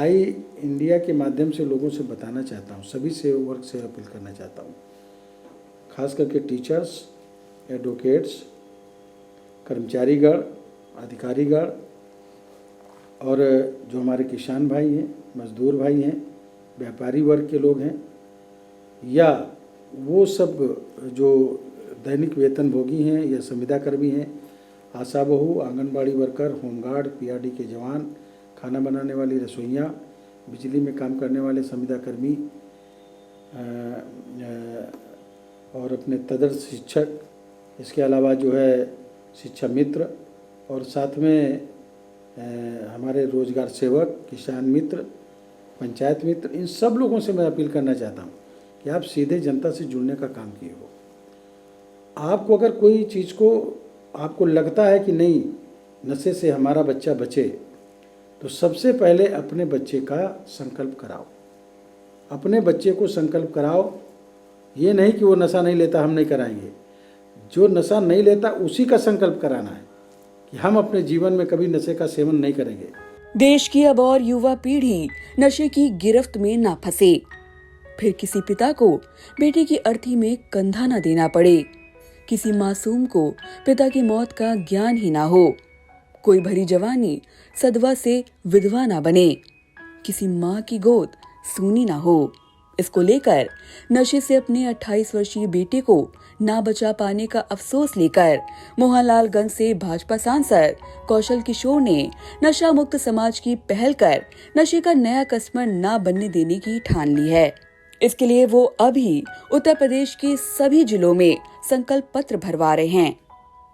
आई India के माध्यम से लोगों से बताना चाहता हूँ, सभी से वर्ग से अपील करना चाहता हूँ, खास करके टीचर्स, एडवोकेट्स, कर्मचारीगण, अधिकारीगण और जो हमारे किसान भाई हैं, मजदूर भाई हैं, व्यापारी वर्ग के लोग हैं, या वो सब जो दैनिक वेतनभोगी हैं या संविदा कर्मी हैं, आशा बहू, आंगनबाड़ी वर्कर, होमगार्ड, पीआरडी के जवान, खाना बनाने वाली रसोइयाँ, बिजली में काम करने वाले संविदा कर्मी और अपने तदर्थ शिक्षक, इसके अलावा जो है शिक्षा मित्र और साथ में हमारे रोजगार सेवक, किसान मित्र, पंचायत मित्र, इन सब लोगों से मैं अपील करना चाहता हूँ कि आप सीधे जनता से जुड़ने का काम किए हो। आपको अगर कोई चीज़ को आपको लगता है कि नहीं नशे से हमारा बच्चा बचे, तो सबसे पहले अपने बच्चे का संकल्प कराओ, अपने बच्चे को संकल्प कराओ। ये नहीं कि वो नशा नहीं लेता हम नहीं कराएंगे, जो नशा नहीं लेता उसी का संकल्प कराना है कि हम अपने जीवन में कभी नशे का सेवन नहीं करेंगे। देश की अब और युवा पीढ़ी नशे की गिरफ्त में ना फंसे, फिर किसी पिता को बेटे की अर्थी में कंधा न देना पड़े, किसी मासूम को पिता की मौत का ज्ञान ही ना हो, कोई भरी जवानी सदवा से विधवा ना बने, किसी माँ की गोद सूनी ना हो। इसको लेकर नशे से अपने 28 वर्षीय बेटे को ना बचा पाने का अफसोस लेकर मोहनलालगंज से भाजपा सांसद कौशल किशोर ने नशा मुक्त समाज की पहल कर नशे का नया कस्टमर ना बनने देने की ठान ली है। इसके लिए वो अभी उत्तर प्रदेश के सभी जिलों में संकल्प पत्र भरवा रहे हैं।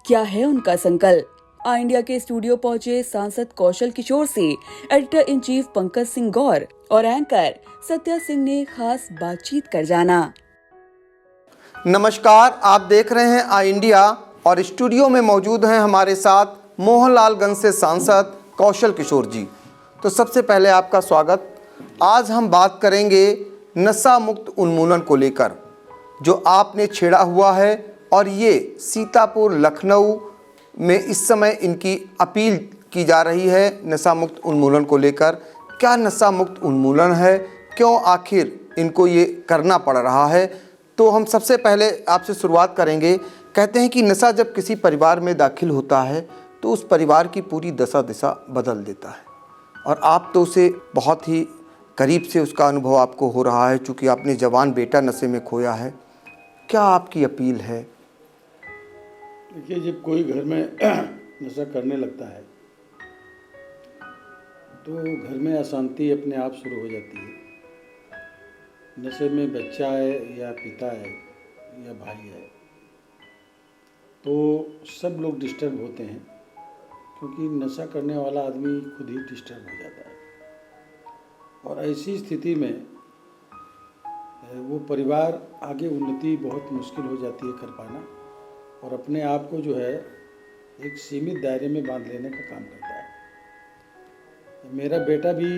क्या है उनका संकल्प? इंडिया के स्टूडियो पहुंचे सांसद कौशल किशोर से editor in chief Pankaj Singh Gaur और एंकर सत्या सिंह ने खास बातचीत कर जाना। नमस्कार, आप देख रहे हैं आई इंडिया और स्टूडियो में मौजूद हैं हमारे साथ मोहनलालगंज से सांसद कौशल किशोर जी। तो सबसे पहले आपका स्वागत। आज हम बात करेंगे नशा मुक्त उन्मूलन को लेकर जो आपने छेड़ा हुआ है, और ये सीतापुर, लखनऊ में इस समय इनकी अपील की जा रही है नशा मुक्त उन्मूलन को लेकर। क्या नशा मुक्त उन्मूलन है, क्यों आखिर इनको ये करना पड़ रहा है? तो हम सबसे पहले आपसे शुरुआत करेंगे। कहते हैं कि नशा जब किसी परिवार में दाखिल होता है तो उस परिवार की पूरी दशा दिशा बदल देता है, और आप तो उसे बहुत ही करीब से उसका अनुभव आपको हो रहा है, चूँकि आपने जवान बेटा नशे में खोया है। क्या आपकी अपील है? देखिए, जब कोई घर में नशा करने लगता है तो घर में अशांति अपने आप शुरू हो जाती है। नशे में बच्चा है या पिता है या भाई है, तो सब लोग डिस्टर्ब होते हैं, क्योंकि नशा करने वाला आदमी खुद ही डिस्टर्ब हो जाता है। और ऐसी स्थिति में वो परिवार आगे उन्नति बहुत मुश्किल हो जाती है कर पाना, और अपने आप को जो है एक सीमित दायरे में बांध लेने का काम करता है। मेरा बेटा भी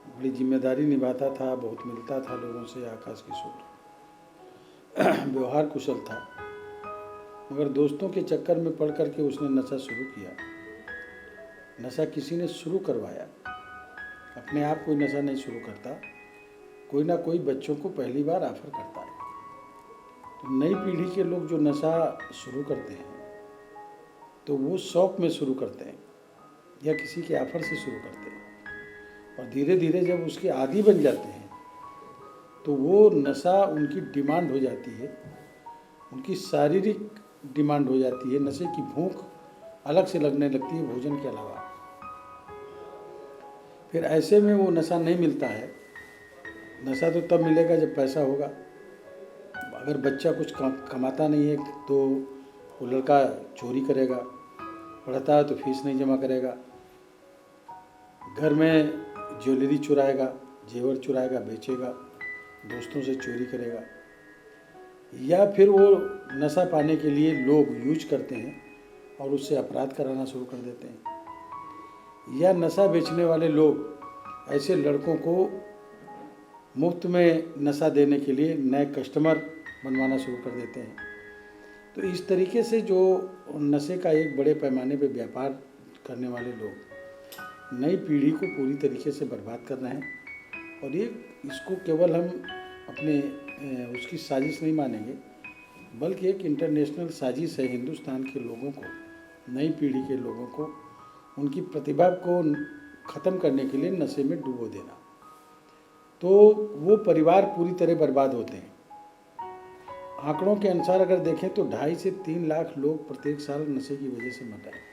बड़ी जिम्मेदारी निभाता था, बहुत मिलता था लोगों से, आकाश किशोर व्यवहार कुशल था, मगर दोस्तों के चक्कर में पड़ करके उसने नशा शुरू किया। नशा किसी ने शुरू करवाया, अपने आप कोई नशा नहीं शुरू करता, कोई ना कोई बच्चों को पहली बार ऑफर करता है। तो नई पीढ़ी के लोग जो नशा शुरू करते हैं तो वो शौक में शुरू करते हैं या किसी के ऑफर से शुरू करते हैं, और धीरे धीरे जब उसके आदी बन जाते हैं तो वो नशा उनकी डिमांड हो जाती है, उनकी शारीरिक डिमांड हो जाती है। नशे की भूख अलग से लगने लगती है भोजन के अलावा। फिर ऐसे में वो नशा नहीं मिलता है। नशा तो तब मिलेगा जब पैसा होगा। अगर बच्चा कुछ कमाता नहीं है तो वो लड़का चोरी करेगा, पढ़ता है तो फीस नहीं जमा करेगा, घर में ज्वेलरी चुराएगा, जेवर चुराएगा, बेचेगा, दोस्तों से चोरी करेगा, या फिर वो नशा पाने के लिए लोग यूज करते हैं और उससे अपराध कराना शुरू कर देते हैं, या नशा बेचने वाले लोग ऐसे लड़कों को मुफ्त में नशा देने के लिए नए कस्टमर बनवाना शुरू कर देते हैं। तो इस तरीके से जो नशे का एक बड़े पैमाने पे व्यापार करने वाले लोग, नई पीढ़ी को पूरी तरीके से बर्बाद कर रहे हैं। और ये इसको केवल हम अपने उसकी साजिश नहीं मानेंगे, बल्कि एक इंटरनेशनल साजिश है हिंदुस्तान के लोगों को, नई पीढ़ी के लोगों को, उनकी प्रतिभा को ख़त्म करने के लिए नशे में डुबो देना। तो वो परिवार पूरी तरह बर्बाद होते हैं। आंकड़ों के अनुसार अगर देखें तो 2.5 से 3 लाख लोग प्रत्येक साल नशे की वजह से मर रहे हैं,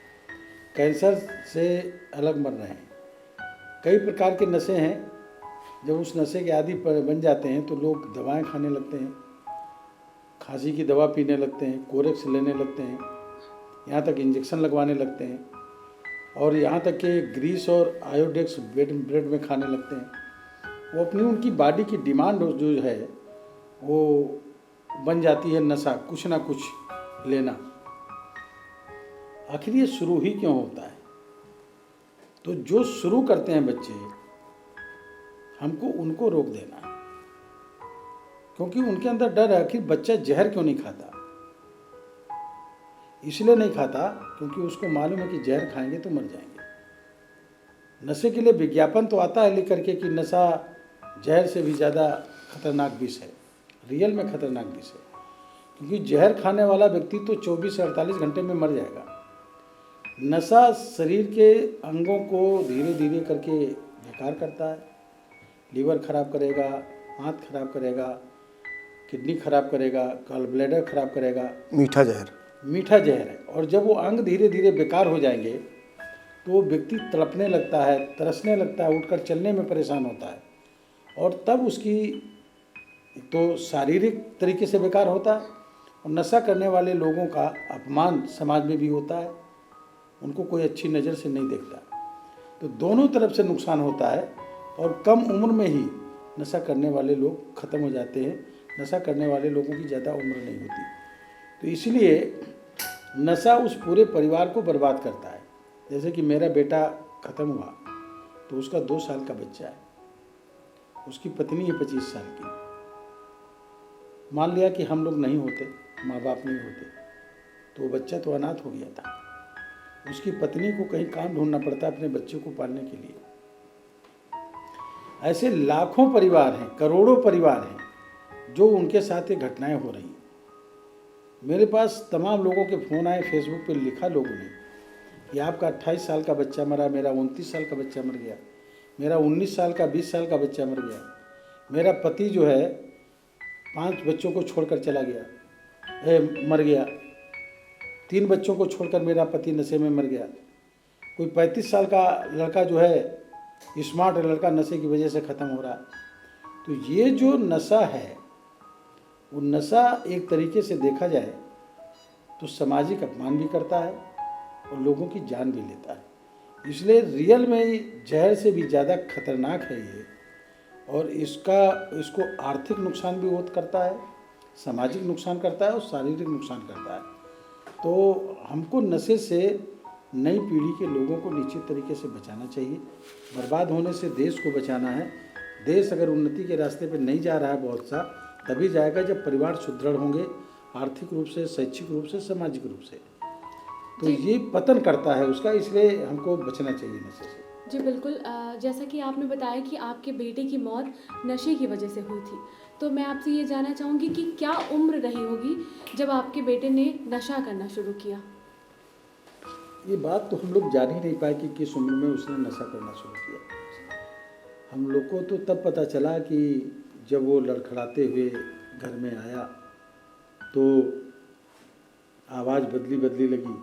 कैंसर से अलग मर रहे हैं। कई प्रकार के नशे हैं। जब उस नशे के आदी पर बन जाते हैं तो लोग दवाएं खाने लगते हैं, खांसी की दवा पीने लगते हैं, कोरेक्स लेने लगते हैं, यहाँ तक इंजेक्शन लगवाने लगते हैं, और यहाँ तक कि ग्रीस और आयोडेक्स ब्रेड में खाने लगते हैं। वो अपनी उनकी बॉडी की डिमांड जो है वो बन जाती है नशा, कुछ ना कुछ लेना। आखिर ये शुरू ही क्यों होता है? तो जो शुरू करते हैं बच्चे, हमको उनको रोक देना है, क्योंकि उनके अंदर डर है। आखिर बच्चा जहर क्यों नहीं खाता? इसलिए नहीं खाता क्योंकि उसको मालूम है कि जहर खाएंगे तो मर जाएंगे। नशे के लिए विज्ञापन तो आता है लिख करके कि नशा जहर से भी ज़्यादा खतरनाक विष है। रियल में खतरनाक विष है, क्योंकि जहर खाने वाला व्यक्ति तो 24 से 48 घंटे में मर जाएगा। नशा शरीर के अंगों को धीरे धीरे करके बेकार करता है। लीवर खराब करेगा, आंत खराब करेगा, किडनी खराब करेगा, गॉल ब्लैडर खराब करेगा। मीठा जहर है। और जब वो अंग धीरे धीरे बेकार हो जाएंगे तो वो व्यक्ति तड़पने लगता है, तरसने लगता है, उठकर चलने में परेशान होता है। और तब उसकी तो शारीरिक तरीके से बेकार होता है, और नशा करने वाले लोगों का अपमान समाज में भी होता है, उनको कोई अच्छी नज़र से नहीं देखता। तो दोनों तरफ से नुकसान होता है, और कम उम्र में ही नशा करने वाले लोग ख़त्म हो जाते हैं। नशा करने वाले लोगों की ज़्यादा उम्र नहीं होती। तो इसलिए नशा उस पूरे परिवार को बर्बाद करता है। जैसे कि मेरा बेटा ख़त्म हुआ तो उसका 2 साल का बच्चा है, उसकी पत्नी है 25 साल की। मान लिया कि हम लोग नहीं होते, माँ बाप नहीं होते, तो वो बच्चा तो अनाथ हो गया था। उसकी पत्नी को कहीं काम ढूंढना पड़ता अपने बच्चे को पालने के लिए। ऐसे लाखों परिवार हैं, करोड़ों परिवार हैं जो उनके साथ ये घटनाएं हो रही हैं। मेरे पास तमाम लोगों के फ़ोन आए, फेसबुक पे लिखा लोगों ने कि आपका 28 साल का बच्चा मरा, मेरा 29 साल का बच्चा मर गया, मेरा 19 साल का 20 साल का बच्चा मर गया, मेरा पति जो है 5 बच्चों को छोड़कर चला गया, मर गया, 3 बच्चों को छोड़कर मेरा पति नशे में मर गया। कोई 35 साल का लड़का जो है, स्मार्ट लड़का, नशे की वजह से ख़त्म हो रहा है। तो ये जो नशा है, वो नशा एक तरीके से देखा जाए तो सामाजिक अपमान भी करता है और लोगों की जान भी लेता है। इसलिए रियल में जहर से भी ज़्यादा खतरनाक है ये, और इसको आर्थिक नुकसान भी बहुत करता है, सामाजिक नुकसान करता है और शारीरिक नुकसान करता है। तो हमको नशे से नई पीढ़ी के लोगों को निश्चित तरीके से बचाना चाहिए। बर्बाद होने से देश को बचाना है। देश अगर उन्नति के रास्ते पर नहीं जा रहा है बहुत सा, तभी जाएगा जब परिवार सुदृढ़ होंगे, आर्थिक रूप से, शैक्षिक रूप से, सामाजिक रूप से। तो ये पतन करता है उसका, इसलिए हमको बचना चाहिए नशे से। जी बिल्कुल। जैसा कि आपने बताया कि आपके बेटे की मौत नशे की वजह से हुई थी, तो मैं आपसे ये जानना चाहूँगी कि क्या उम्र रही होगी जब आपके बेटे ने नशा करना शुरू किया? ये बात तो हम लोग जान ही नहीं पाए कि किस उम्र में उसने नशा करना शुरू किया। हम लोग को तो तब पता चला कि जब वो लड़खड़ाते हुए घर में आया तो आवाज़ बदली लगी,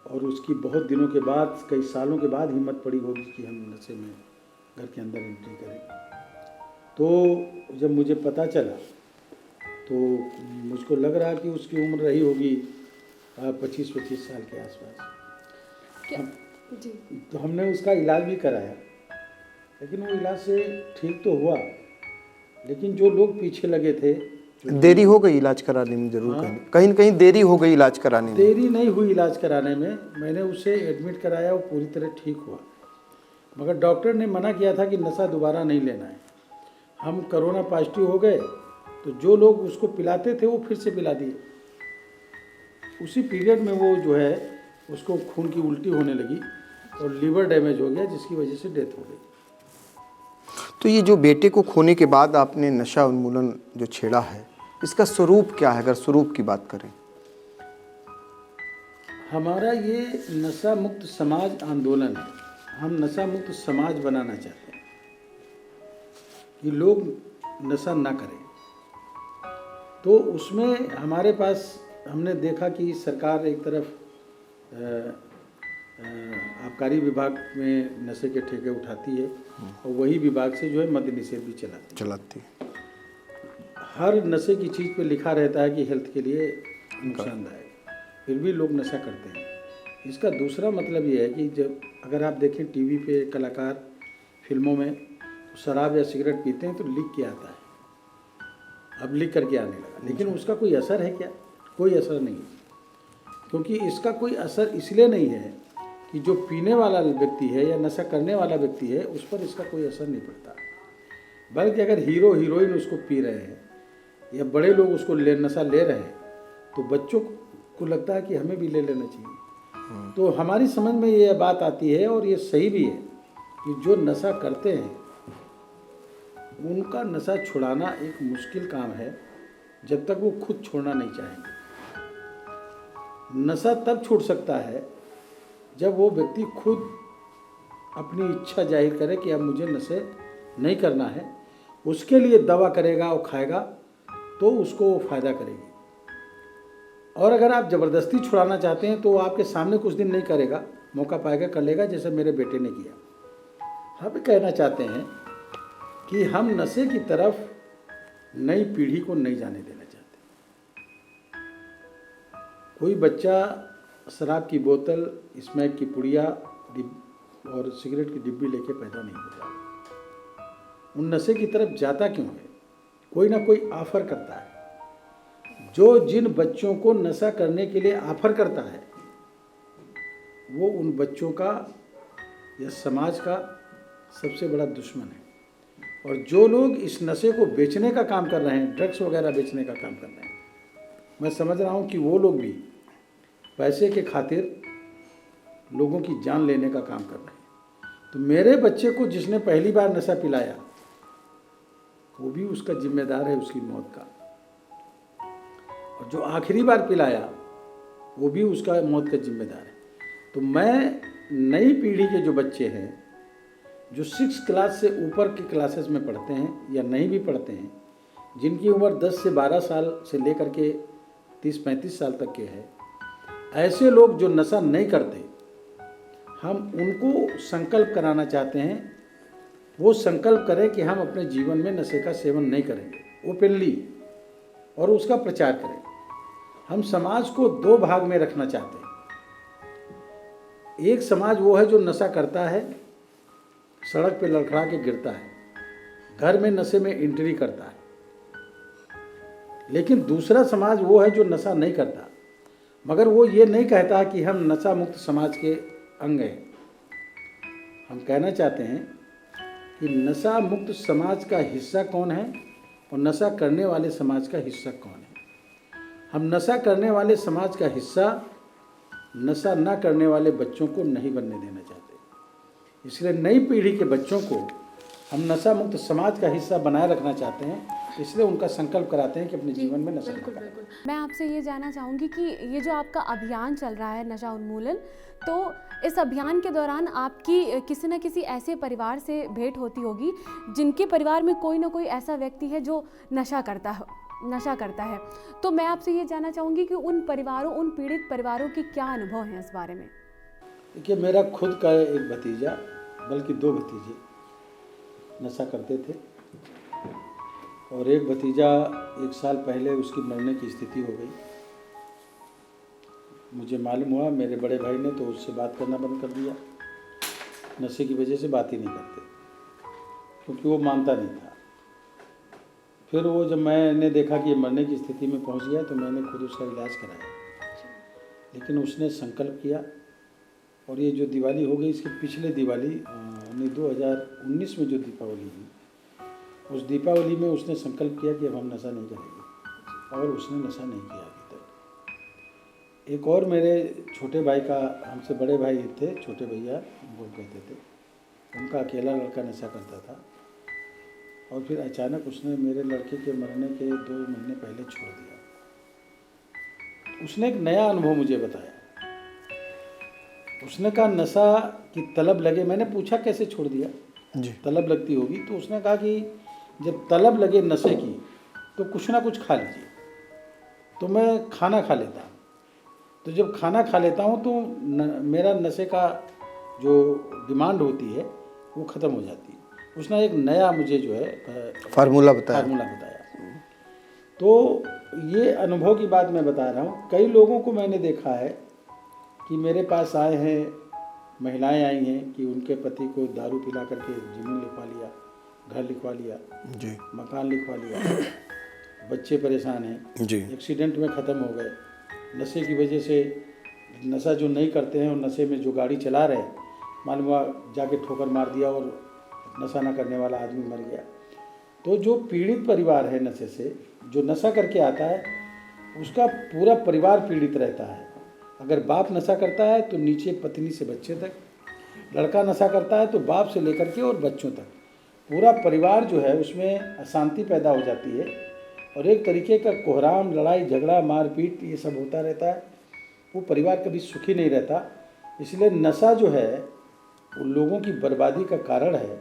और उसकी बहुत दिनों के बाद, कई सालों के बाद हिम्मत पड़ी होगी कि हम नशे में घर के अंदर एंट्री करें। तो जब मुझे पता चला तो मुझको लग रहा कि उसकी उम्र रही होगी 25 साल के आसपास। जी। तो हमने उसका इलाज भी कराया, लेकिन वो इलाज से ठीक तो हुआ, लेकिन जो लोग पीछे लगे थे, देरी हो गई इलाज कराने में, जरूर कहीं न कहीं देरी हो गई इलाज कराने में। देरी नहीं हुई इलाज कराने में, मैंने उसे एडमिट कराया, वो पूरी तरह ठीक हुआ। मगर डॉक्टर ने मना किया था कि नशा दोबारा नहीं लेना है। हम कोरोना पॉजिटिव हो गए तो जो लोग उसको पिलाते थे वो फिर से पिला दिए। उसी पीरियड में वो जो है उसको खून की उल्टी होने लगी, और लीवर डैमेज हो गया, जिसकी वजह से डेथ हो गई। तो ये जो बेटे को खोने के बाद आपने नशा उन्मूलन जो छेड़ा है, इसका स्वरूप क्या है, अगर स्वरूप की बात करें? हमारा ये नशा मुक्त समाज आंदोलन है। हम नशा मुक्त समाज बनाना चाहते हैं कि लोग नशा ना करें। तो उसमें हमारे पास हमने देखा कि सरकार एक तरफ आबकारी विभाग में नशे के ठेके उठाती है और वही विभाग से जो है मद्य निषेध भी चलाती है। हर नशे की चीज़ पे लिखा रहता है कि हेल्थ के लिए नुकसानदायक, फिर भी लोग नशा करते हैं। इसका दूसरा मतलब ये है कि जब अगर आप देखें टीवी पे कलाकार फिल्मों में शराब या सिगरेट पीते हैं तो लिख के आता है, अब लिख करके आने लगा, लेकिन उसका कोई असर है क्या? कोई असर नहीं है। क्योंकि इसका कोई असर इसलिए नहीं है कि जो पीने वाला व्यक्ति है या नशा करने वाला व्यक्ति है उस पर इसका कोई असर नहीं पड़ता, बल्कि अगर हीरो हीरोइन उसको पी रहे हैं या बड़े लोग उसको नशा ले रहे हैं तो बच्चों को लगता है कि हमें भी ले लेना चाहिए। तो हमारी समझ में ये बात आती है और ये सही भी है कि जो नशा करते हैं उनका नशा छुड़ाना एक मुश्किल काम है जब तक वो खुद छोड़ना नहीं चाहेंगे। नशा तब छूट सकता है जब वो व्यक्ति खुद अपनी इच्छा जाहिर करे कि अब मुझे नशे नहीं करना है, उसके लिए दवा करेगा और खाएगा तो उसको वो फ़ायदा करेगी। और अगर आप ज़बरदस्ती छुड़ाना चाहते हैं तो वो आपके सामने कुछ दिन नहीं करेगा, मौका पाएगा कर लेगा, जैसे मेरे बेटे ने किया। हम कहना चाहते हैं कि हम नशे की तरफ नई पीढ़ी को नहीं जाने देना चाहते। कोई बच्चा शराब की बोतल, स्मैक की पुड़िया और सिगरेट की डिब्बी लेके पैदा नहीं होता। उन नशे की तरफ जाता क्यों है? कोई ना कोई ऑफर करता है। जो जिन बच्चों को नशा करने के लिए ऑफर करता है वो उन बच्चों का या समाज का सबसे बड़ा दुश्मन है। और जो लोग इस नशे को बेचने का काम कर रहे हैं, ड्रग्स वगैरह बेचने का काम कर रहे हैं, मैं समझ रहा हूँ कि वो लोग भी पैसे के खातिर लोगों की जान लेने का काम कर रहे हैं। तो मेरे बच्चे को जिसने पहली बार नशा पिलाया वो भी उसका जिम्मेदार है उसकी मौत का, और जो आखिरी बार पिलाया वो भी उसका मौत का जिम्मेदार है। तो मैं नई पीढ़ी के जो बच्चे हैं जो 6 क्लास से ऊपर की क्लासेस में पढ़ते हैं या नहीं भी पढ़ते हैं, जिनकी उम्र 10 से 12 साल से लेकर के 30-35 साल तक के है, ऐसे लोग जो नशा नहीं करते, हम उनको संकल्प कराना चाहते हैं। वो संकल्प करें कि हम अपने जीवन में नशे का सेवन नहीं करेंगे ओपनली, और उसका प्रचार करें। हम समाज को 2 भाग में रखना चाहते हैं। एक समाज वो है जो नशा करता है, सड़क पे लड़खड़ा के गिरता है, घर में नशे में एंट्री करता है। लेकिन दूसरा समाज वो है जो नशा नहीं करता, मगर वो ये नहीं कहता कि हम नशा मुक्त समाज के अंग हैं। हम कहना चाहते हैं कि नशा मुक्त समाज का हिस्सा कौन है और नशा करने वाले समाज का हिस्सा कौन है। हम नशा करने वाले समाज का हिस्सा नशा ना करने वाले बच्चों को नहीं बनने देना चाहते। इसलिए नई पीढ़ी के बच्चों को हम नशा मुक्त समाज का हिस्सा बनाए रखना चाहते हैं, इसलिए उनका संकल्प कराते हैं कि अपने जीवन में नशा बिल्कुल ना करें। बिल्कुल। मैं आपसे ये जानना चाहूँगी कि ये जो आपका अभियान चल रहा है नशा उन्मूलन, तो इस अभियान के दौरान आपकी किसी न किसी ऐसे परिवार से भेंट होती होगी जिनके परिवार में कोई ना कोई ऐसा व्यक्ति है जो नशा करता है। तो मैं आपसे ये जानना चाहूँगी कि उन पीड़ित परिवारों के क्या अनुभव हैं इस बारे में? देखिए, मेरा खुद का एक भतीजा, बल्कि 2 भतीजे नशा करते थे, और एक भतीजा 1 साल पहले उसकी मरने की स्थिति हो गई। मुझे मालूम हुआ, मेरे बड़े भाई ने तो उससे बात करना बंद कर दिया। नशे की वजह से बात ही नहीं करते, क्योंकि वो मानता नहीं था। फिर वो जब मैंने देखा कि ये मरने की स्थिति में पहुंच गया तो मैंने खुद उसका इलाज कराया। लेकिन उसने संकल्प किया, और ये जो दिवाली हो गई, इसके पिछले दिवाली 2019 में जो दीपावली हुई, उस दीपावली में उसने संकल्प किया कि अब हम नशा नहीं करेंगे, और उसने नशा नहीं किया अभी तक। एक और मेरे छोटे भाई का, हमसे बड़े भाई थे, छोटे भैया वो कहते थे, उनका अकेला लड़का नशा करता था और फिर अचानक उसने मेरे लड़के के मरने के 2 महीने पहले छोड़ दिया। उसने एक नया अनुभव मुझे बताया। उसने कहा नशा की तलब लगे, मैंने पूछा कैसे छोड़ दिया जी। तलब लगती होगी, तो उसने कहा कि जब तलब लगे नशे की तो कुछ ना कुछ खा लीजिए। तो मैं खाना खा लेता हूँ, तो जब खाना खा लेता हूँ तो मेरा नशे का जो डिमांड होती है वो ख़त्म हो जाती है। उसने एक नया मुझे जो है फार्मूला बताया। तो ये अनुभव की बात मैं बता रहा हूँ। कई लोगों को मैंने देखा है कि मेरे पास आए हैं, महिलाएं आई हैं कि उनके पति को दारू पिला करके ज़मीन लिखवा लिया, घर लिखवा लिया जी, मकान लिखवा लिया, बच्चे परेशान हैं जी, एक्सीडेंट में ख़त्म हो गए, नशे की वजह से। नशा जो नहीं करते हैं और नशे में जो गाड़ी चला रहे हैं, मालूम हुआ जाके ठोकर मार दिया और नशा ना करने वाला आदमी मर गया। तो जो पीड़ित परिवार है नशे से, जो नशा करके आता है उसका पूरा परिवार पीड़ित रहता है। अगर बाप नशा करता है तो नीचे पत्नी से बच्चे तक, लड़का नशा करता है तो बाप से लेकर के और बच्चों तक पूरा परिवार जो है उसमें अशांति पैदा हो जाती है और एक तरीके का कोहराम, लड़ाई झगड़ा, मारपीट ये सब होता रहता है। वो परिवार कभी सुखी नहीं रहता। इसलिए नशा जो है वो लोगों की बर्बादी का कारण है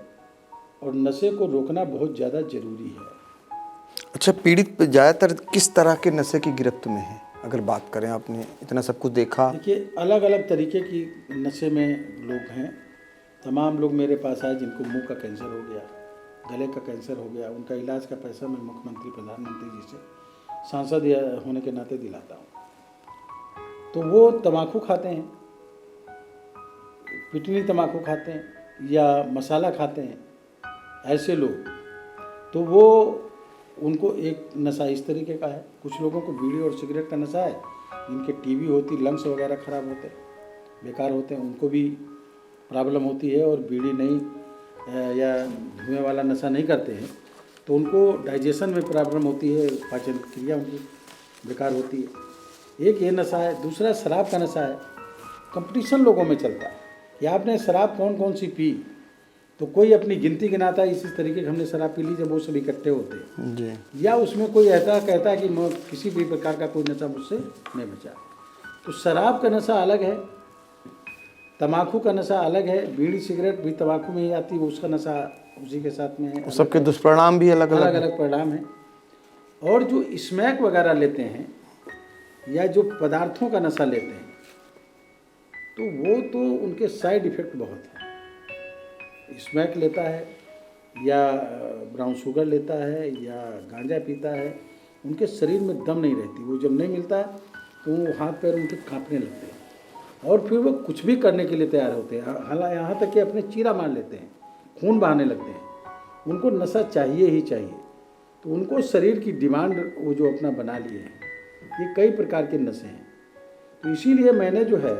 और नशे को रोकना बहुत ज़्यादा ज़रूरी है। अच्छा, पीड़ित ज़्यादातर किस तरह के नशे की गिरफ्त में है? अगर बात करें, आपने इतना सब कुछ देखा। देखिए, अलग अलग तरीके की नशे में लोग हैं। तमाम लोग मेरे पास आए जिनको मुंह का कैंसर हो गया, गले का कैंसर हो गया, उनका इलाज का पैसा मैं मुख्यमंत्री, प्रधानमंत्री जी से सांसद या होने के नाते दिलाता हूँ। तो वो तम्बाकू खाते हैं, पिटनी तम्बाकू खाते हैं या मसाला खाते हैं, ऐसे लोग, तो वो उनको एक नशा इस तरीके का है। कुछ लोगों को बीड़ी और सिगरेट का नशा है, जिनके टीबी होती, लंग्स वगैरह ख़राब होते हैं, बेकार होते हैं, उनको भी प्रॉब्लम होती है और बीड़ी नहीं या धुएं वाला नशा नहीं करते हैं तो उनको डाइजेशन में प्रॉब्लम होती है, पाचन क्रिया उनकी बेकार होती है। एक ये नशा है। दूसरा शराब का नशा है। कंपटीशन लोगों में चलता है कि आपने शराब कौन कौन सी पी, तो कोई अपनी गिनती गिनाता है इसी तरीके की हमने शराब पी ली, जब वो सब इकट्ठे होते हैं जी। या उसमें कोई ऐसा कहता है कि मैं किसी भी प्रकार का कोई नशा मुझसे नहीं बचा। तो शराब का नशा अलग है, तम्बाकू का नशा अलग है, बीड़ी सिगरेट भी तम्बाकू में ही आती है, उसका नशा उसी के साथ में है। सबके दुष्परिणाम भी अलग अलग अलग परिणाम है। और जो स्मैक वगैरह लेते हैं या जो पदार्थों का नशा लेते हैं तो वो तो उनके साइड इफ़ेक्ट बहुत हैं। स्मैक लेता है या ब्राउन शुगर लेता है या गांजा पीता है, उनके शरीर में दम नहीं रहती। वो जब नहीं मिलता है तो वो हाथ पैर उनके कांपने लगते हैं और फिर वो कुछ भी करने के लिए तैयार होते हैं। हालांकि यहाँ तक कि अपने चीरा मार लेते हैं, खून बहाने लगते हैं। उनको नशा चाहिए ही चाहिए। तो उनको शरीर की डिमांड वो जो अपना बना लिए हैं, ये कई प्रकार के नशे हैं। तो इसीलिए मैंने जो है,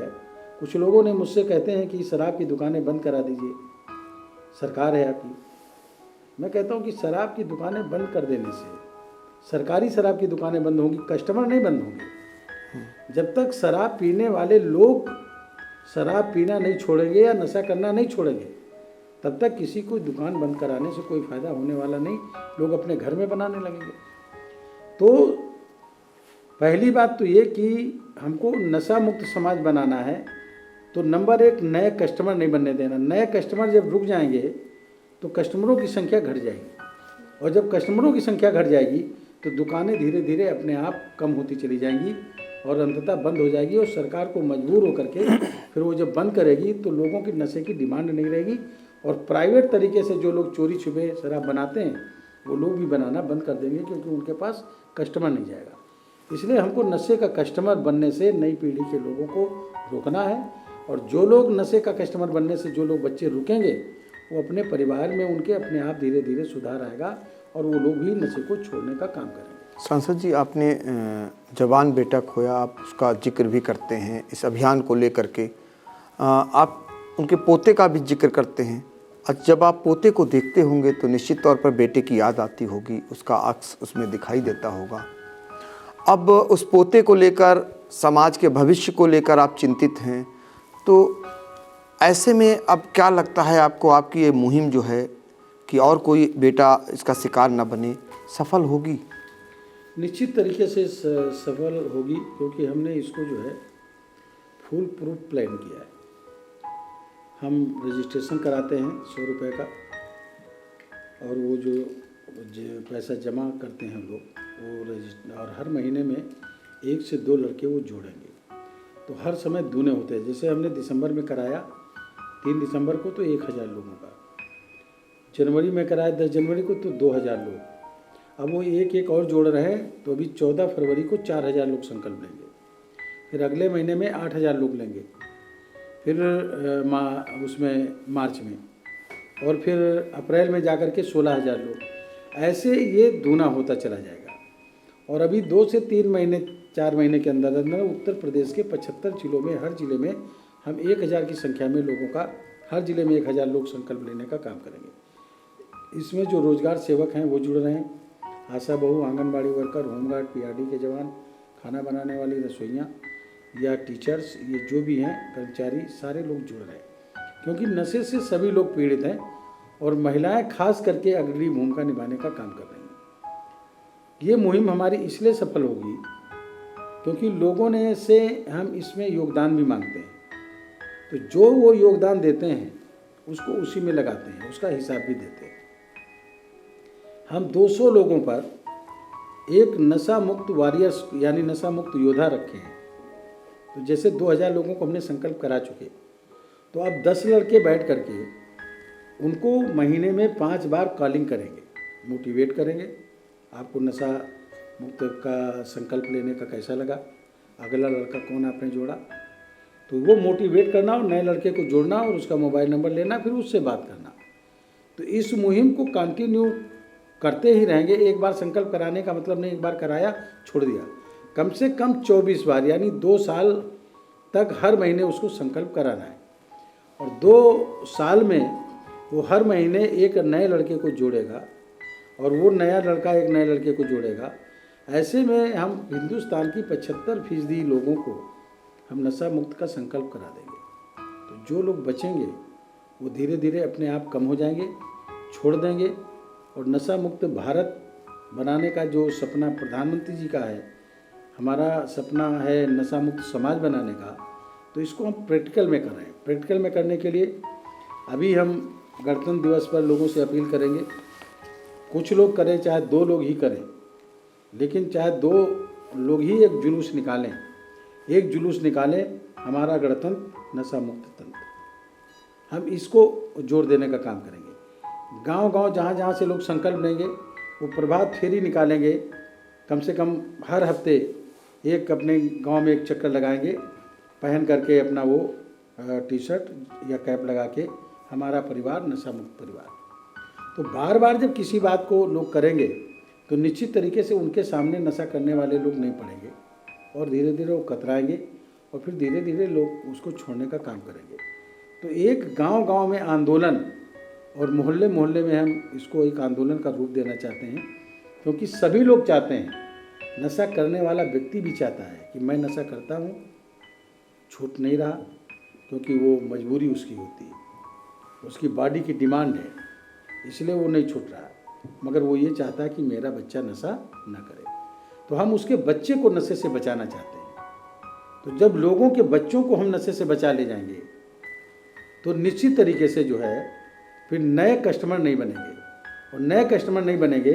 कुछ लोगों ने मुझसे कहते हैं कि शराब की दुकानें बंद करा दीजिए, सरकार है आपकी। मैं कहता हूँ कि शराब की दुकानें बंद कर देने से सरकारी शराब की दुकानें बंद होंगी, कस्टमर नहीं बंद होंगे। जब तक शराब पीने वाले लोग शराब पीना नहीं छोड़ेंगे या नशा करना नहीं छोड़ेंगे, तब तक किसी को दुकान बंद कराने से कोई फ़ायदा होने वाला नहीं। लोग अपने घर में बनाने लगेंगे। तो पहली बात तो ये कि हमको नशा मुक्त समाज बनाना है, तो नंबर 1 नए कस्टमर नहीं बनने देना। नए कस्टमर जब रुक जाएंगे तो कस्टमरों की संख्या घट जाएगी और जब कस्टमरों की संख्या घट जाएगी तो दुकानें धीरे धीरे अपने आप कम होती चली जाएंगी और अंततः बंद हो जाएगी। और सरकार को मजबूर होकर के फिर वो जब बंद करेगी तो लोगों की नशे की डिमांड नहीं रहेगी और प्राइवेट तरीके से जो लोग चोरी छुपे शराब बनाते हैं वो लोग भी बनाना बंद कर देंगे, क्योंकि उनके पास कस्टमर नहीं जाएगा। इसलिए हमको नशे का कस्टमर बनने से नई पीढ़ी के लोगों को रोकना है। और जो लोग नशे का कस्टमर बनने से जो लोग बच्चे रुकेंगे, वो अपने परिवार में उनके अपने आप धीरे धीरे सुधार आएगा और वो लोग भी नशे को छोड़ने का काम करेंगे। सांसद जी, आपने जवान बेटा खोया, आप उसका जिक्र भी करते हैं इस अभियान को लेकर के। आप उनके पोते का भी जिक्र करते हैं। जब आप पोते को देखते होंगे तो निश्चित तौर पर बेटे की याद आती होगी, उसका अक्स उसमें दिखाई देता होगा। अब उस पोते को लेकर समाज के भविष्य को लेकर आप चिंतित हैं। तो ऐसे में अब क्या लगता है आपको, आपकी ये मुहिम जो है कि और कोई बेटा इसका शिकार न बने, सफल होगी? निश्चित तरीके से सफल होगी, क्योंकि हमने इसको जो है फुल प्रूफ प्लान किया है। हम रजिस्ट्रेशन कराते हैं 100 रुपये का, और वो जो पैसा जमा करते हैं लोग वो और हर महीने में 1 से 2 लड़के वो जोड़ेंगे। तो हर समय दूने होते हैं। जैसे हमने दिसंबर में कराया 3 दिसंबर को तो 1000 लोगों का, जनवरी में कराया 10 जनवरी को तो 2000 लोग, अब वो एक और जोड़ रहे हैं। तो अभी 14 फरवरी को 4000 लोग संकल्प लेंगे, फिर अगले महीने में 8000 लोग लेंगे, फिर उसमें मार्च में, और फिर अप्रैल में जाकर के 16000 लोग। ऐसे ये दूना होता चला जाएगा। और अभी 2 से 3 महीने 4 महीने के अंदर अंदर उत्तर प्रदेश के 75 जिलों में, हर जिले में हम 1000 की संख्या में लोगों का, हर जिले में 1000 लोग संकल्प लेने का काम करेंगे। इसमें जो रोजगार सेवक हैं वो जुड़ रहे हैं, आशा बहू, आंगनबाड़ी वर्कर, होमगार्ड, पीआरडी के जवान, खाना बनाने वाली रसोइयाँ या टीचर्स, ये जो भी हैं कर्मचारी, सारे लोग जुड़ रहे हैं। क्योंकि नशे से सभी लोग पीड़ित हैं और महिलाएं खास करके अग्रणी भूमिका निभाने का काम कर रही हैं। ये मुहिम हमारी इसलिए सफल होगी क्योंकि लोगों ने से हम इसमें योगदान भी मांगते हैं। तो जो वो योगदान देते हैं उसको उसी में लगाते हैं, उसका हिसाब भी देते हैं। हम 200 लोगों पर एक नशा मुक्त वॉरियर्स यानी नशा मुक्त योद्धा रखे हैं। तो जैसे 2000 लोगों को हमने संकल्प करा चुके, तो अब 10 लड़के बैठ करके उनको महीने में 5 बार कॉलिंग करेंगे, मोटिवेट करेंगे। आपको नशा मुक्त का संकल्प लेने का कैसा लगा, अगला लड़का कौन आपने जोड़ा, तो वो मोटिवेट करना और नए लड़के को जोड़ना और उसका मोबाइल नंबर लेना, फिर उससे बात करना। तो इस मुहिम को कंटिन्यू करते ही रहेंगे। एक बार संकल्प कराने का मतलब नहीं एक बार कराया छोड़ दिया, कम से कम 24 बार यानी 2 साल तक हर महीने उसको संकल्प कराना है। और 2 साल में वो हर महीने एक नए लड़के को जोड़ेगा और वो नया लड़का एक नए लड़के को जोड़ेगा। ऐसे में हम हिंदुस्तान की 75% लोगों को हम नशा मुक्त का संकल्प करा देंगे। तो जो लोग बचेंगे वो धीरे धीरे अपने आप कम हो जाएंगे, छोड़ देंगे। और नशा मुक्त भारत बनाने का जो सपना प्रधानमंत्री जी का है, हमारा सपना है नशा मुक्त समाज बनाने का, तो इसको हम प्रैक्टिकल में कर रहे हैं। प्रैक्टिकल में करने के लिए अभी हम गणतंत्र दिवस पर लोगों से अपील करेंगे, कुछ लोग करें चाहे 2 लोग ही करें, लेकिन चाहे 2 लोग ही एक जुलूस निकालें, एक जुलूस निकालें हमारा गणतंत्र नशा मुक्त तंत्र। हम इसको जोर देने का काम करेंगे। गांव-गांव जहाँ जहाँ से लोग संकल्प लेंगे वो प्रभात फेरी निकालेंगे, कम से कम हर हफ्ते एक अपने गांव में एक चक्कर लगाएंगे, पहन करके अपना वो टी-शर्ट या कैप लगा के, हमारा परिवार नशा मुक्त परिवार। तो बार बार जब किसी बात को लोग करेंगे तो निश्चित तरीके से उनके सामने नशा करने वाले लोग नहीं पड़ेंगे और धीरे धीरे वो कतराएंगे और फिर धीरे धीरे लोग उसको छोड़ने का काम करेंगे। तो एक गांव-गांव में आंदोलन और मोहल्ले मोहल्ले में हम इसको एक आंदोलन का रूप देना चाहते हैं, क्योंकि सभी लोग चाहते हैं, नशा करने वाला व्यक्ति भी चाहता है कि मैं नशा करता हूँ, छूट नहीं रहा, क्योंकि वो मजबूरी उसकी होती है, उसकी बॉडी की डिमांड है, इसलिए वो नहीं छूट रहा। मगर वो ये चाहता है कि मेरा बच्चा नशा ना करे। तो हम उसके बच्चे को नशे से बचाना चाहते हैं। तो जब लोगों के बच्चों को हम नशे से बचा ले जाएंगे तो निश्चित तरीके से जो है फिर नए कस्टमर नहीं बनेंगे, और नए कस्टमर नहीं बनेंगे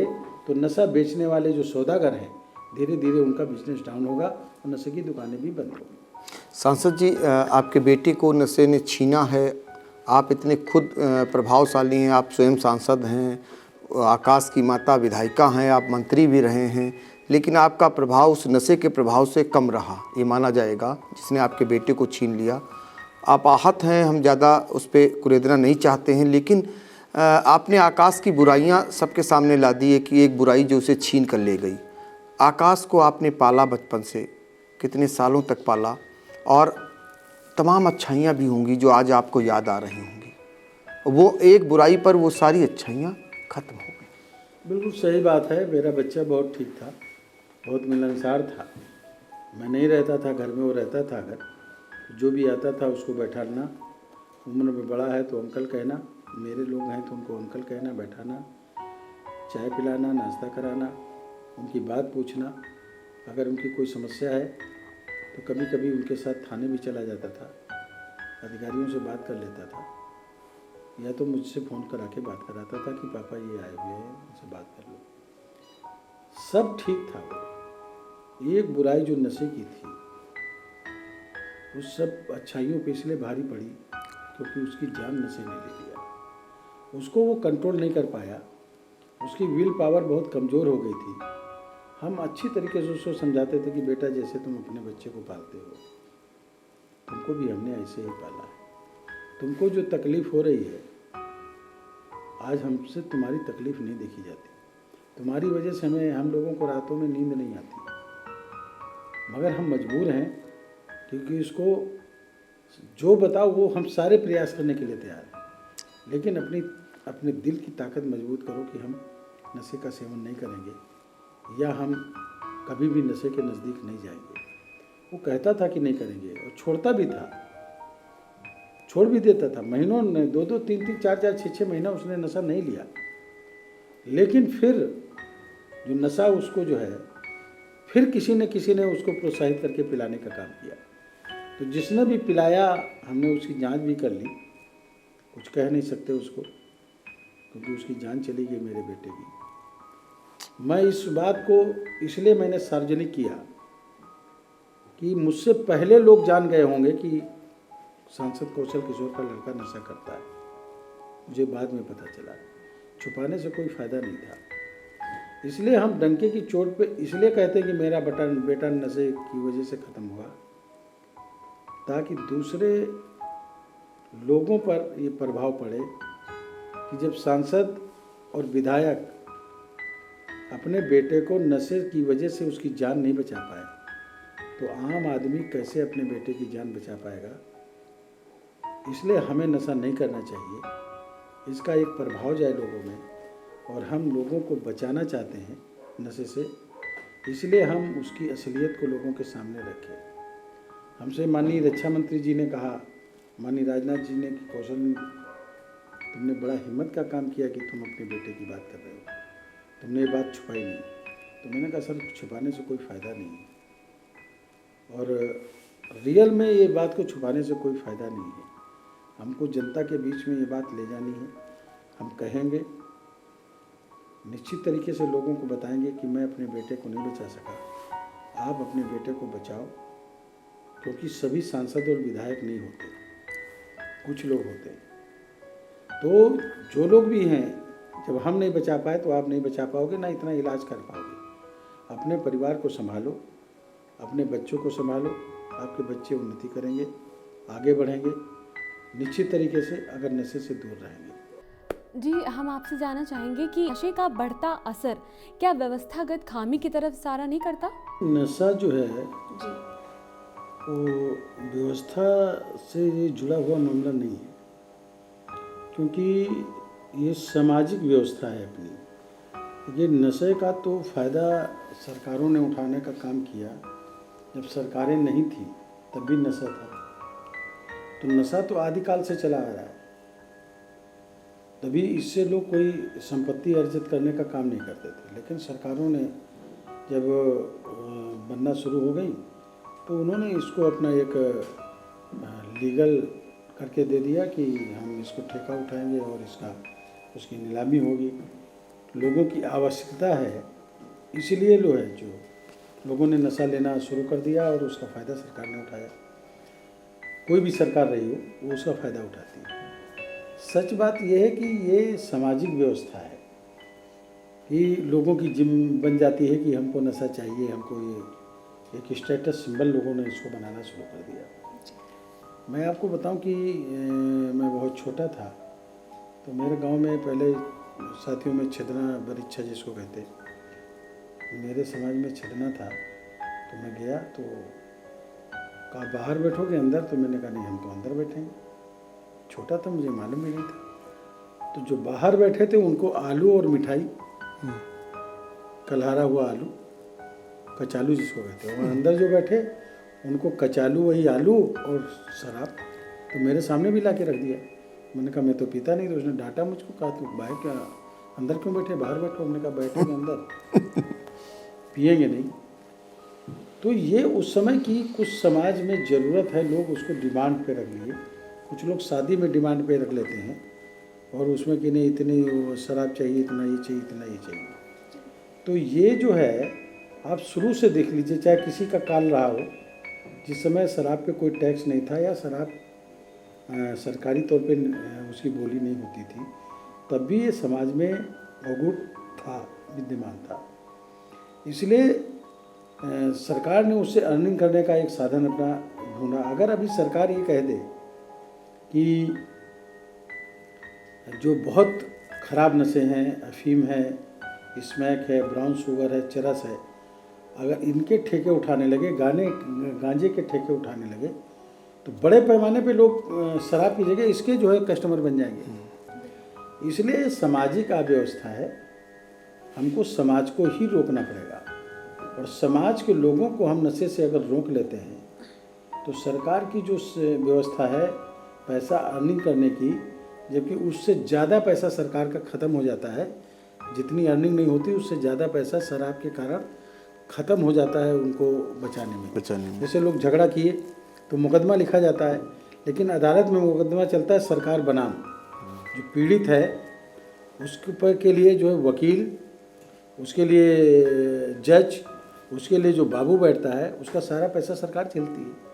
तो नशा बेचने वाले जो सौदागर हैं धीरे धीरे उनका बिजनेस डाउन होगा और नशे की दुकानें भी बंद होंगी। सांसद जी, आपके बेटे को नशे ने छीना है, आप इतने खुद प्रभावशाली हैं, आप स्वयं सांसद हैं, आकाश की माता विधायिका हैं, आप मंत्री भी रहे हैं, लेकिन आपका प्रभाव उस नशे के प्रभाव से कम रहा, ये माना जाएगा, जिसने आपके बेटे को छीन लिया। आप आहत हैं, हम ज़्यादा उस पर कुरेदना नहीं चाहते हैं, लेकिन आपने आकाश की बुराइयां सबके सामने ला दी है कि एक बुराई जो उसे छीन कर ले गई। आकाश को आपने पाला बचपन से, कितने सालों तक पाला, और तमाम अच्छाइयाँ भी होंगी जो आज आपको याद आ रही होंगी। वो एक बुराई पर वो सारी अच्छाइयाँ खत्म हो गई। बिल्कुल सही बात है। मेरा बच्चा बहुत ठीक था, बहुत मिलनसार था, मैं नहीं रहता था घर में, वो रहता था घर। जो भी आता था उसको बैठाना, उम्र में बड़ा है तो अंकल कहना, मेरे लोग हैं तो उनको अंकल कहना, बैठाना, चाय पिलाना, नाश्ता कराना, उनकी बात पूछना। अगर उनकी कोई समस्या है तो कभी कभी उनके साथ थाने भी चला जाता था, अधिकारियों से बात कर लेता था, या तो मुझसे फ़ोन करा के बात कराता था कि पापा ये आए हुए हैं, उनसे बात कर लो। सब ठीक था। वो एक बुराई जो नशे की थी, उस सब अच्छाइयों पे इसलिए भारी पड़ी क्योंकि उसकी जान नशे ने ले लिया। उसको वो कंट्रोल नहीं कर पाया, उसकी विल पावर बहुत कमज़ोर हो गई थी। हम अच्छी तरीके से उसको समझाते थे कि बेटा जैसे तुम अपने बच्चे को पालते हो, तुमको भी हमने ऐसे ही पाला है। तुमको जो तकलीफ़ हो रही है आज हमसे तुम्हारी तकलीफ़ नहीं देखी जाती। तुम्हारी वजह से हम लोगों को रातों में नींद नहीं आती, मगर हम मजबूर हैं क्योंकि इसको जो बताओ वो हम सारे प्रयास करने के लिए तैयार हैं। लेकिन अपने दिल की ताकत मजबूत करो कि हम नशे का सेवन नहीं करेंगे या हम कभी भी नशे के नज़दीक नहीं जाएंगे। वो कहता था कि नहीं करेंगे और छोड़ता भी था, छोड़ भी देता था। महीनों ने 2-2, 3-3, 4-4, 6-6 महीना उसने नशा नहीं लिया। लेकिन फिर जो नशा उसको जो है, फिर किसी ने उसको प्रोत्साहित करके पिलाने का काम किया। तो जिसने भी पिलाया हमने उसकी जांच भी कर ली। कुछ कह नहीं सकते उसको क्योंकि उसकी जान चली गई मेरे बेटे की। मैं इस बात को इसलिए मैंने सार्वजनिक किया कि मुझसे पहले लोग जान गए होंगे कि सांसद कौशल किशोर का लड़का नशा करता है। मुझे बाद में पता चला। छुपाने से कोई फ़ायदा नहीं था। इसलिए हम डंके की चोट पे इसलिए कहते हैं कि मेरा बेटा नशे की वजह से ख़त्म हुआ, ताकि दूसरे लोगों पर ये प्रभाव पड़े कि जब सांसद और विधायक अपने बेटे को नशे की वजह से उसकी जान नहीं बचा पाए, तो आम आदमी कैसे अपने बेटे की जान बचा पाएगा। इसलिए हमें नशा नहीं करना चाहिए। इसका एक प्रभाव जाए लोगों में, और हम लोगों को बचाना चाहते हैं नशे से, इसलिए हम उसकी असलियत को लोगों के सामने रखें। हमसे माननीय रक्षा मंत्री जी ने कहा, माननीय राजनाथ जी ने, कि कौशल तुमने बड़ा हिम्मत का काम किया कि तुम अपने बेटे की बात कर रहे हो, तुमने ये बात छुपाई नहीं। तो मैंने कहा सर, छुपाने से कोई फ़ायदा नहीं है, और रियल में ये बात को छुपाने से कोई फ़ायदा नहीं है। हमको जनता के बीच में ये बात ले जानी है। हम कहेंगे, निश्चित तरीके से लोगों को बताएंगे कि मैं अपने बेटे को नहीं बचा सका, आप अपने बेटे को बचाओ, क्योंकि सभी सांसद और विधायक नहीं होते, कुछ लोग होते हैं। तो जो लोग भी हैं, जब हम नहीं बचा पाए तो आप नहीं बचा पाओगे, ना इतना इलाज कर पाओगे। अपने परिवार को संभालो, अपने बच्चों को संभालो, आपके बच्चे उन्नति करेंगे, आगे बढ़ेंगे निश्चित तरीके से, अगर नशे से दूर रहेंगे। जी, हम आपसे जानना चाहेंगे कि नशे का बढ़ता असर क्या व्यवस्थागत खामी की तरफ इशारा नहीं करता? नशा जो है जी, वो व्यवस्था से ये जुड़ा हुआ मामला नहीं है, क्योंकि ये सामाजिक व्यवस्था है अपनी। ये नशे का तो फ़ायदा सरकारों ने उठाने का काम किया। जब सरकारें नहीं थी तब भी नशा था। तो नशा तो आदिकाल से चला आ रहा है, तभी इससे लोग कोई संपत्ति अर्जित करने का काम नहीं करते थे। लेकिन सरकारों ने जब बनना शुरू हो गई तो उन्होंने इसको अपना एक लीगल करके दे दिया कि हम इसको ठेका उठाएंगे और उसकी नीलामी होगी। लोगों की आवश्यकता है, इसलिए जो लोगों ने नशा लेना शुरू कर दिया और उसका फ़ायदा सरकार ने उठाया। कोई भी सरकार रही हो, वो उसका फ़ायदा उठाती है। सच बात यह है कि ये सामाजिक व्यवस्था है कि लोगों की जिम बन जाती है कि हमको नशा चाहिए, हमको ये एक स्टेटस सिंबल लोगों ने इसको बनाना शुरू कर दिया। मैं आपको बताऊं कि मैं बहुत छोटा था तो मेरे गांव में पहले साथियों में छेदना बरीच्छा जिसको कहते, मेरे समाज में छेदना था। तो मैं गया तो कहा बाहर बैठोगे अंदर? तो मैंने कहा नहीं, हम तो अंदर बैठेंगे। छोटा था, मुझे मालूम भी नहीं था। तो जो बाहर बैठे थे उनको आलू और मिठाई, कलहारा हुआ आलू कचालू जिसको कहते हैं, और अंदर जो बैठे उनको कचालू वही आलू और शराब तो मेरे सामने भी ला के रख दिया। मैंने कहा मैं तो पीता नहीं, तो उसने डांटा मुझको, कहा तू बाहर क्या अंदर क्यों बैठे, बाहर बैठो। हमने कहा बैठेंगे अंदर, पिएंगे नहीं। तो ये उस समय की कुछ समाज में ज़रूरत है, लोग उसको डिमांड पे रख लिए। कुछ लोग शादी में डिमांड पे रख लेते हैं और उसमें कि नहीं इतनी शराब चाहिए, इतना ये चाहिए, इतना ये चाहिए। तो ये जो है आप शुरू से देख लीजिए, चाहे किसी का काल रहा हो, जिस समय शराब पे कोई टैक्स नहीं था या शराब सरकारी तौर पे उसकी बोली नहीं होती थी, तब भी ये समाज में अवगुण था, विद्यमान था। इसलिए सरकार ने उससे अर्निंग करने का एक साधन अपना ढूंढा। अगर अभी सरकार ये कह दे कि जो बहुत ख़राब नशे हैं, अफीम है, स्मैक है, ब्राउन शुगर है, चरस है, अगर इनके ठेके उठाने लगे, गांजे के ठेके उठाने लगे, तो बड़े पैमाने पे लोग शराब की जगह इसके जो है कस्टमर बन जाएंगे। इसलिए सामाजिक अव्यवस्था है, हमको समाज को ही रोकना पड़ेगा। और समाज के लोगों को हम नशे से अगर रोक लेते हैं तो सरकार की जो व्यवस्था है पैसा अर्निंग करने की, जबकि उससे ज़्यादा पैसा सरकार का ख़त्म हो जाता है। जितनी अर्निंग नहीं होती उससे ज़्यादा पैसा शराब के कारण ख़त्म हो जाता है उनको बचाने में। जैसे लोग झगड़ा किए तो मुकदमा लिखा जाता है, लेकिन अदालत में मुकदमा चलता है सरकार बनाम। जो पीड़ित है उसके ऊपर के लिए जो है वकील, उसके लिए जज, उसके लिए जो बाबू बैठता है, उसका सारा पैसा सरकार चलती है।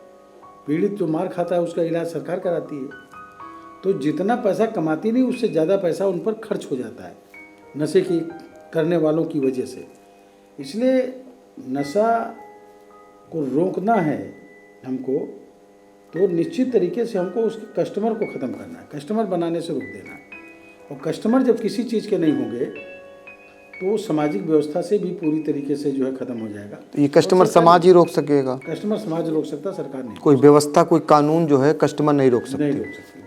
पीड़ित जो मार खाता है उसका इलाज सरकार कराती है। तो जितना पैसा कमाती नहीं उससे ज़्यादा पैसा उन पर खर्च हो जाता है नशे की करने वालों की वजह से। इसलिए नशा को रोकना है हमको, तो निश्चित तरीके से हमको उसके कस्टमर को ख़त्म करना है, कस्टमर बनाने से रोक देना है। और कस्टमर जब किसी चीज़ के नहीं होंगे तो सामाजिक व्यवस्था से भी पूरी तरीके से जो है ख़त्म हो जाएगा। तो ये कस्टमर समाज ही रोक सकेगा? कस्टमर समाज रोक सकता, सरकार नहीं। कोई व्यवस्था, कोई कानून जो है कस्टमर नहीं रोक सकती। नहीं रोक सकती।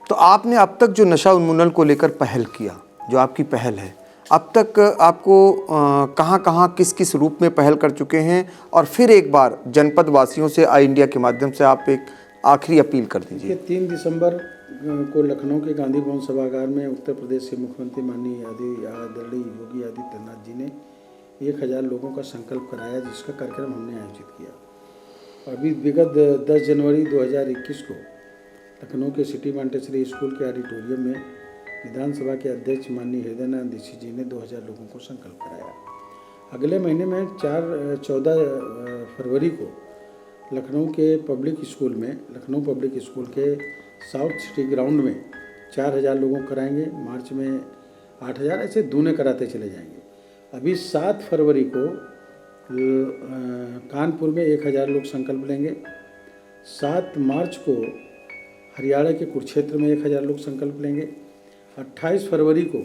तो आपने अब तक जो नशा उन्मूलन को लेकर पहल किया, जो आपकी पहल है, अब तक आपको कहाँ किस किस रूप में पहल कर चुके हैं? और फिर एक बार जनपद वासियों से आई इंडिया के माध्यम से आप एक आखिरी अपील कर दीजिए। 3 दिसंबर को लखनऊ के गांधी भवन सभागार में उत्तर प्रदेश के मुख्यमंत्री माननीय आदरणीय योगी आदित्यनाथ जी ने 1000 लोगों का संकल्प कराया, जिसका कार्यक्रम हमने आयोजित किया। अभी विगत 10 जनवरी 2021 को लखनऊ के सिटी मॉन्टेसरी स्कूल के ऑडिटोरियम में विधानसभा के अध्यक्ष माननीय हृदयनाथ दीक्षित जी ने 2000 लोगों को संकल्प कराया। अगले महीने में 14 फरवरी को लखनऊ के पब्लिक स्कूल में, लखनऊ पब्लिक स्कूल के साउथ सिटी ग्राउंड में 4000 लोगों को कराएंगे। मार्च में 8000, ऐसे दूने कराते चले जाएंगे। अभी 7 फरवरी को कानपुर में 1000 लोग संकल्प लेंगे। 7 मार्च को हरियाणा के कुरुक्षेत्र में 1000 लोग संकल्प लेंगे। 28 फरवरी को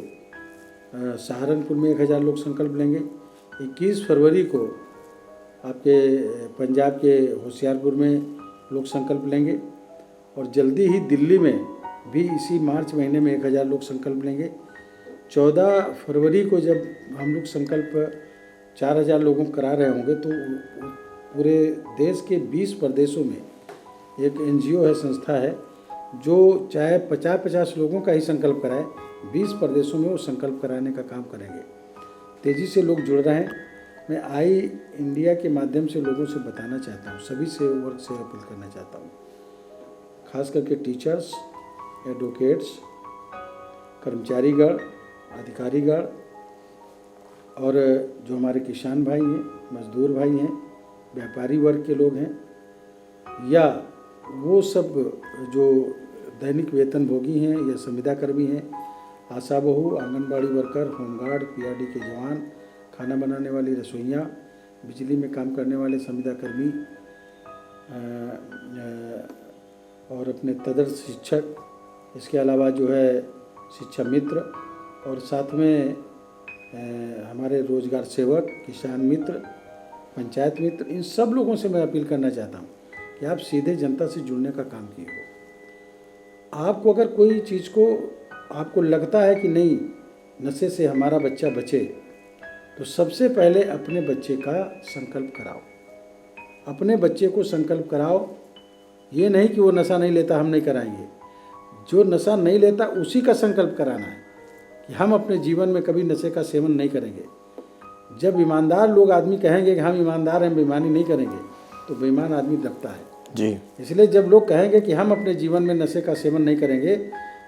सहारनपुर में 1000 लोग संकल्प लेंगे। 21 फरवरी को आपके पंजाब के होशियारपुर में लोग संकल्प लेंगे। और जल्दी ही दिल्ली में भी इसी मार्च महीने में 1000 लोग संकल्प लेंगे। 14 फरवरी को जब हम लोग संकल्प 4000 लोगों को करा रहे होंगे तो पूरे देश के 20 प्रदेशों में एक NGO है, संस्था है, जो चाहे 50-50 लोगों का ही संकल्प कराए, 20 प्रदेशों में वो संकल्प कराने का काम करेंगे। तेज़ी से लोग जुड़ रहे हैं। मैं आई इंडिया के माध्यम से लोगों से बताना चाहता हूँ, सभी से वर्ग से अपील करना चाहता हूँ, खास करके टीचर्स, एडवोकेट्स, कर्मचारीगण, अधिकारीगण और जो हमारे किसान भाई हैं, मजदूर भाई हैं, व्यापारी वर्ग के लोग हैं, या वो सब जो दैनिक वेतन भोगी हैं या संविदा कर्मी हैं, आशा बहू, आंगनबाड़ी वर्कर, होमगार्ड, PRD के जवान, खाना बनाने वाली रसोइयाँ, बिजली में काम करने वाले संविदा कर्मी और अपने तदर्थ शिक्षक, इसके अलावा जो है शिक्षा मित्र और साथ में हमारे रोजगार सेवक, किसान मित्र, पंचायत मित्र, इन सब लोगों से मैं अपील करना चाहता हूँ कि आप सीधे जनता से जुड़ने का काम किए हो। आपको अगर कोई चीज़ को आपको लगता है कि नहीं नशे से हमारा बच्चा बचे, तो सबसे पहले अपने बच्चे का संकल्प कराओ, अपने बच्चे को संकल्प कराओ। ये नहीं कि वो नशा नहीं लेता, हम नहीं कराएंगे। जो नशा नहीं लेता उसी का संकल्प कराना है कि हम अपने जीवन में कभी नशे का सेवन नहीं करेंगे। जब ईमानदार लोग आदमी कहेंगे कि हम ईमानदार हैं, बेईमानी नहीं करेंगे, तो बेईमान आदमी दबता है जी। इसलिए जब लोग कहेंगे कि हम अपने जीवन में नशे का सेवन नहीं करेंगे,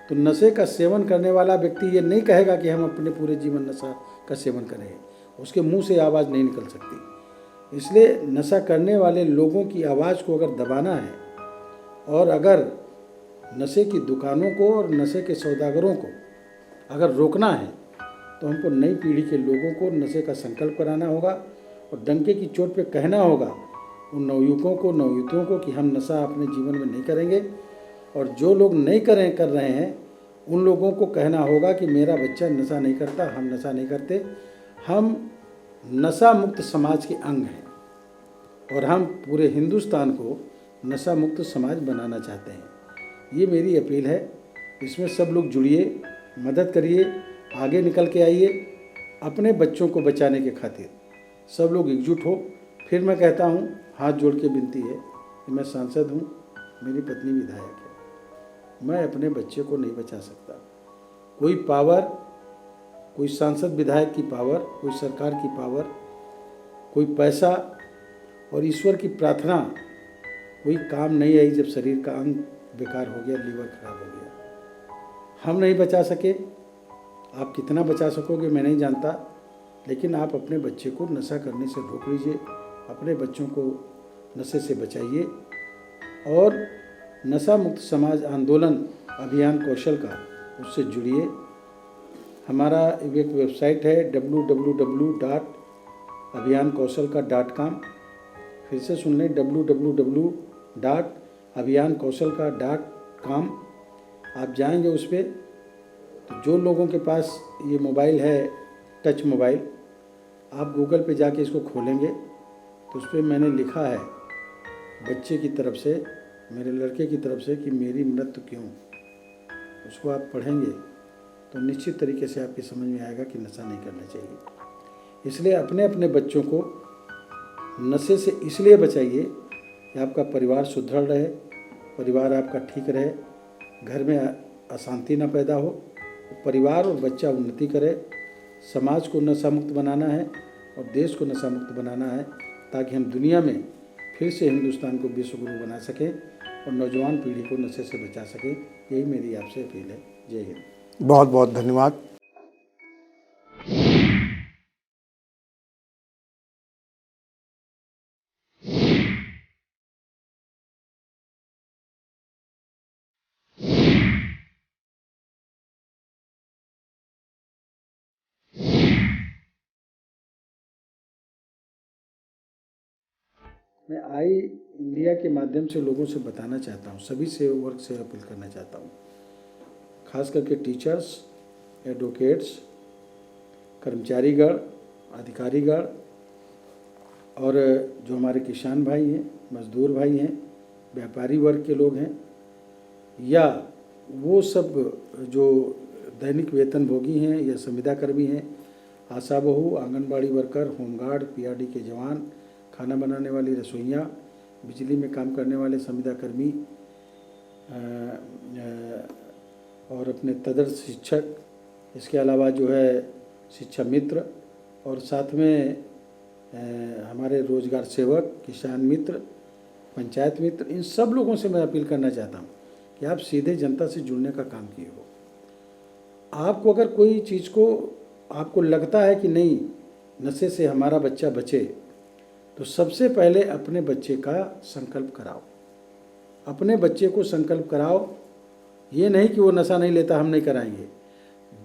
तो नशे का सेवन करने वाला व्यक्ति ये नहीं कहेगा कि हम अपने पूरे जीवन नशा का सेवन करेंगे। उसके मुंह से आवाज़ नहीं निकल सकती। इसलिए नशा करने वाले लोगों की आवाज़ को अगर दबाना है और अगर नशे की दुकानों को और नशे के सौदागरों को अगर रोकना है, तो हमको नई पीढ़ी के लोगों को नशे का संकल्प कराना होगा और डंके की चोट पे कहना होगा उन नवयुवकों को, नवयुवतियों को कि हम नशा अपने जीवन में नहीं करेंगे। और जो लोग नहीं कर रहे हैं उन लोगों को कहना होगा कि मेरा बच्चा नशा नहीं करता, हम नशा नहीं करते, हम नशा मुक्त समाज के अंग हैं और हम पूरे हिंदुस्तान को नशा मुक्त समाज बनाना चाहते हैं। ये मेरी अपील है। इसमें सब लोग जुड़िए, मदद करिए, आगे निकल के आइए। अपने बच्चों को बचाने के खातिर सब लोग एकजुट हो। फिर मैं कहता हूँ, हाथ जोड़ के विनती है कि मैं सांसद हूँ, मेरी पत्नी विधायक है, मैं अपने बच्चे को नहीं बचा सकता। कोई पावर, कोई सांसद विधायक की पावर, कोई सरकार की पावर, कोई पैसा और ईश्वर की प्रार्थना कोई काम नहीं आई जब शरीर का अंग बेकार हो गया, लीवर खराब हो गया। हम नहीं बचा सके, आप कितना बचा सकोगे मैं नहीं जानता, लेकिन आप अपने बच्चे को नशा करने से रोक लीजिए, अपने बच्चों को नशे से बचाइए और नशा मुक्त समाज आंदोलन अभियान कौशल का उससे जुड़िए। हमारा एक वेबसाइट है www.abhiyankaushal.com। फिर से सुन लें, www.abhiyankaushal.com। आप जाएंगे उस पर, तो जो लोगों के पास ये मोबाइल है, टच मोबाइल, आप गूगल पे जाके इसको खोलेंगे तो उस पर मैंने लिखा है बच्चे की तरफ से, मेरे लड़के की तरफ से कि मेरी मृत्यु क्यों। उसको आप पढ़ेंगे तो निश्चित तरीके से आपकी समझ में आएगा कि नशा नहीं करना चाहिए। इसलिए अपने अपने बच्चों को नशे से इसलिए बचाइए कि आपका परिवार सुदृढ़ रहे, परिवार आपका ठीक रहे, घर में अशांति ना पैदा हो, परिवार और बच्चा उन्नति करे। समाज को नशा मुक्त बनाना है और देश को नशा मुक्त बनाना है, ताकि हम दुनिया में फिर से हिंदुस्तान को विश्व गुरु बना सकें और नौजवान पीढ़ी को नशे से बचा सकें। यही मेरी आपसे अपील है। जय हिंद। बहुत बहुत धन्यवाद। मैं आई इंडिया के माध्यम से लोगों से बताना चाहता हूँ, सभी से वर्ग से अपील करना चाहता हूँ, खास करके टीचर्स, एडवोकेट्स, कर्मचारीगण, अधिकारीगण और जो हमारे किसान भाई हैं, मजदूर भाई हैं, व्यापारी वर्ग के लोग हैं, या वो सब जो दैनिक वेतनभोगी हैं या संविदा कर्मी हैं, आशा बहू, आंगनबाड़ी वर्कर, होमगार्ड, पीआरडी के जवान, खाना बनाने वाली रसोइयाँ, बिजली में काम करने वाले संविदा कर्मी और अपने तदर्थ शिक्षक, इसके अलावा जो है शिक्षा मित्र और साथ में हमारे रोजगार सेवक, किसान मित्र, पंचायत मित्र, इन सब लोगों से मैं अपील करना चाहता हूँ कि आप सीधे जनता से जुड़ने का काम किए हो। आपको अगर कोई चीज़ को आपको लगता है कि नहीं नशे से हमारा बच्चा बचे, तो सबसे पहले अपने बच्चे का संकल्प कराओ, अपने बच्चे को संकल्प कराओ। ये नहीं कि वो नशा नहीं लेता, हम नहीं कराएंगे।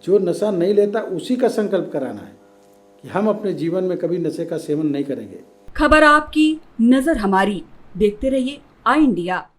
जो नशा नहीं लेता उसी का संकल्प कराना है कि हम अपने जीवन में कभी नशे का सेवन नहीं करेंगे। खबर आपकी, नजर हमारी। देखते रहिए आई इंडिया।